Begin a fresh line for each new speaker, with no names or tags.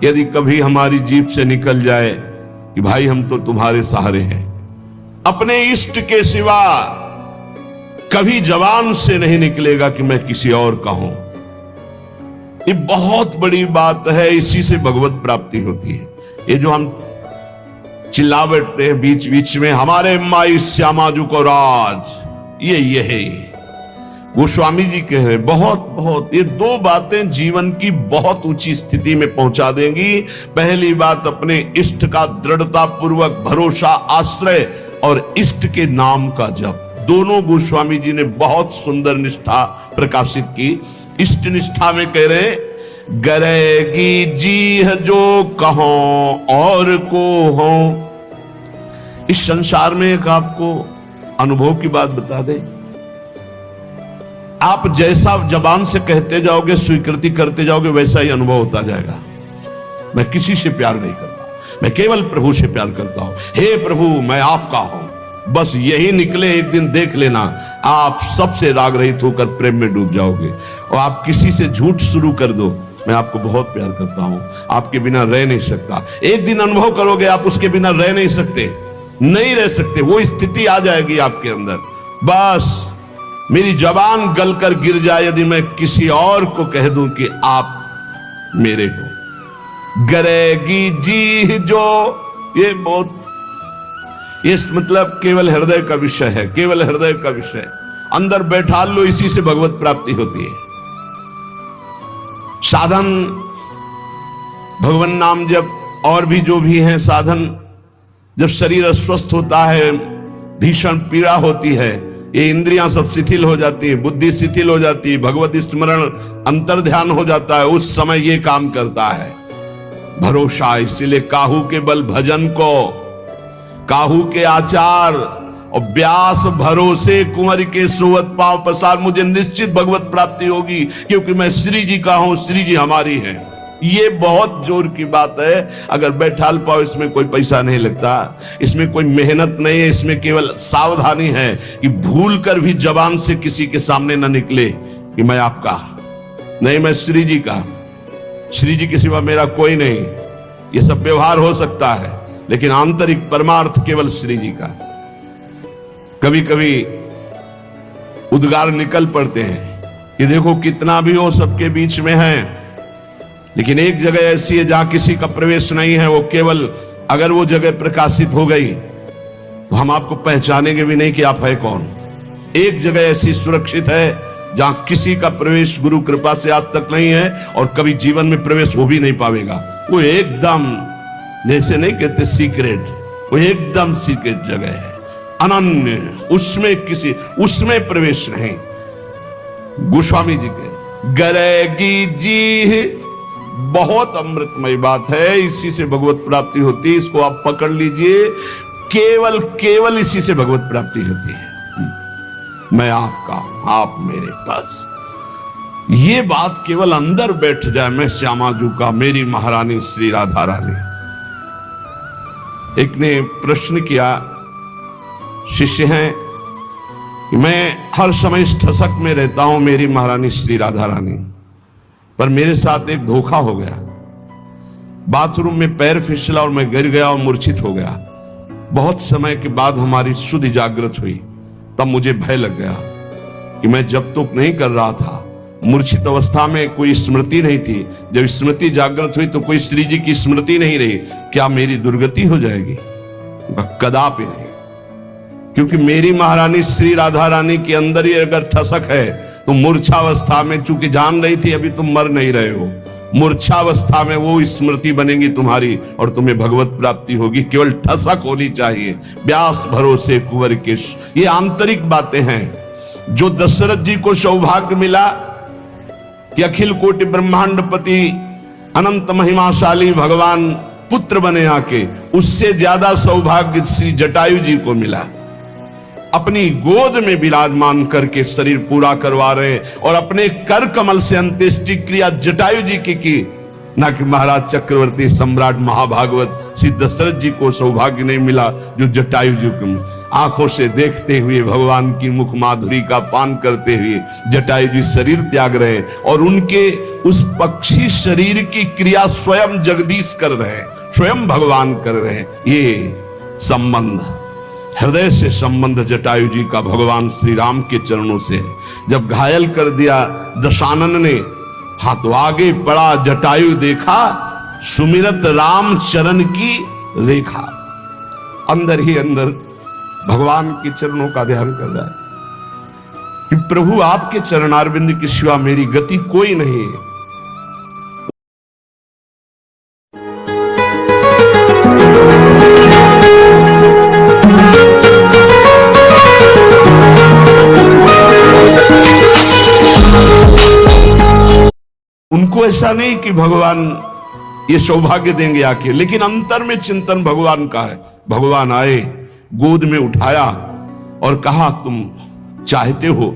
यदि कभी हमारी जीभ से निकल जाए कि भाई हम तो तुम्हारे सहारे हैं, अपने इष्ट के सिवा कभी जबान से नहीं निकलेगा कि मैं किसी और का हूं। ये बहुत बड़ी बात है, इसी से भगवत प्राप्ति होती है। ये जो हम चिल्ला बैठते हैं बीच बीच में, हमारे माई श्यामा जी को राज, ये है गोस्वामी जी कह रहे बहुत ये दो बातें जीवन की बहुत ऊंची स्थिति में पहुंचा देंगी। पहली बात, अपने इष्ट का दृढ़ता पूर्वक भरोसा, आश्रय और इष्ट के नाम का जप। दोनों गोस्वामी जी ने बहुत सुंदर निष्ठा प्रकाशित की। इष्ट निष्ठा में कह रहे, गरेगी जीह जो कहो और को हो। इस संसार में एक आपको अनुभव की बात बता दे, आप जैसा जबान से कहते जाओगे, स्वीकृति करते जाओगे, वैसा ही अनुभव होता जाएगा। मैं किसी से प्यार नहीं करता, मैं केवल प्रभु से प्यार करता हूं। हे प्रभु मैं आपका हूं, बस यही निकले, एक दिन देख लेना आप सबसे राग रहित होकर प्रेम में डूब जाओगे। और आप किसी से झूठ शुरू कर दो, मैं आपको बहुत प्यार करता हूं, आपके बिना रह नहीं सकता, एक दिन अनुभव करोगे आप उसके बिना रह नहीं सकते, नहीं रह सकते। वो स्थिति आ जाएगी आपके अंदर। बस मेरी जबान गलकर गिर जाए यदि मैं किसी और को कह दूं कि आप मेरे हो। गरेगी जी जो, ये बहुत, ये मतलब केवल हृदय का विषय है, केवल हृदय का विषय। अंदर बैठा लो, इसी से भगवत प्राप्ति होती है। साधन भगवान नाम जब और भी जो भी हैं साधन, जब शरीर अस्वस्थ होता है, भीषण पीड़ा होती है, ये इंद्रियां सब शिथिल हो जाती है, बुद्धि शिथिल हो जाती है, भगवत स्मरण अंतर ध्यान हो जाता है, उस समय ये काम करता है भरोसा। इसीलिए काहू के बल भजन को, काहू के आचार और व्यास भरोसे कुंवर के सोवत पांव पसार। मुझे निश्चित भगवत प्राप्ति होगी क्योंकि मैं श्री जी का हूं, श्री जी हमारी है। ये बहुत जोर की बात है। अगर बैठाल पाओ, इसमें कोई पैसा नहीं लगता, इसमें कोई मेहनत नहीं है, इसमें केवल सावधानी है कि भूल कर भी जबान से किसी के सामने न निकले कि मैं आपका नहीं, मैं श्री जी का, श्री जी के सिवा मेरा कोई नहीं। ये सब व्यवहार हो सकता है, लेकिन आंतरिक परमार्थ केवल श्री जी का। कभी कभी उद्गार निकल पड़ते हैं कि देखो कितना भी हो सबके बीच में है, लेकिन एक जगह ऐसी है जहां किसी का प्रवेश नहीं है। वो केवल अगर वो जगह प्रकाशित हो गई तो हम आपको पहचानेंगे भी नहीं कि आप है कौन। एक जगह ऐसी सुरक्षित है जहां किसी का प्रवेश गुरु कृपा से आज तक नहीं है और कभी जीवन में प्रवेश हो भी नहीं पाएगा। वो एकदम, जैसे नहीं कहते सीक्रेट, वो एकदम सीक्रेट जगह है, अनन्य, उसमें किसी, उसमें प्रवेश नहीं। गोस्वामी जी के गरेगी जी बहुत अमृतमय बात है, इसी से भगवत प्राप्ति होती है। इसको आप पकड़ लीजिए, केवल केवल इसी से भगवत प्राप्ति होती है। मैं आपका, आप मेरे पास, ये बात केवल अंदर बैठ जाए, मैं श्यामा जू का, मेरी महारानी श्री राधा रानी। एक ने प्रश्न किया, शिष्य हैं कि मैं हर समय इस ठसक में रहता हूं, मेरी महारानी श्री राधा रानी, पर मेरे साथ एक धोखा हो गया। बाथरूम में पैर फिसला और मैं गिर गया और मूर्छित हो गया। बहुत समय के बाद हमारी शुद्ध जागृत हुई, तब मुझे भय लग गया कि मैं जब तक नहीं कर रहा था, मूर्छित अवस्था में कोई स्मृति नहीं थी, जब स्मृति जागृत हुई तो कोई श्री जी की स्मृति नहीं रही, क्या मेरी दुर्गति हो जाएगी? कदापि नहीं, क्योंकि मेरी महारानी श्री राधा रानी के अंदर ही अगर ठसक है तो मूर्छावस्था में, चूंकि जान रही थी अभी तुम मर नहीं रहे हो, मूर्छावस्था में वो स्मृति बनेगी तुम्हारी और तुम्हें भगवत प्राप्ति होगी। केवल ठसक होनी चाहिए, व्यास भरोसे कुंवर के। ये आंतरिक बातें हैं जो दशरथ जी को सौभाग्य मिला कि अखिल कोटि ब्रह्मांडपति अनंत महिमाशाली भगवान पुत्र बने आके, उससे ज्यादा सौभाग्य श्री जटायु जी को मिला। अपनी गोद में विराजमान करके शरीर पूरा करवा रहे और अपने कर कमल से अंत्येष्टि क्रिया जटायु जी की ना कि महाराज चक्रवर्ती सम्राट महाभागवत श्री दशरथ जी को सौभाग्य नहीं मिला जो जटायु जी को आंखों से देखते हुए भगवान की मुख माधुरी का पान करते हुए जटायु जी शरीर त्याग रहे और उनके उस पक्षी शरीर की क्रिया स्वयं जगदीश कर रहे हैं, स्वयं भगवान कर रहे हैं। ये संबंध, हृदय से संबंध जटायु जी का भगवान श्री राम के चरणों से है। जब घायल कर दिया दशानन ने, हाथ आगे पड़ा, जटायु देखा, सुमिरत राम चरण की रेखा। अंदर ही अंदर भगवान के चरणों का ध्यान कर रहा है कि प्रभु आपके चरणारविंद के सिवा मेरी गति कोई नहीं है। उनको ऐसा नहीं कि भगवान ये सौभाग्य देंगे आके, लेकिन अंतर में चिंतन भगवान का है। भगवान आए, गोद में उठाया और कहा तुम चाहते हो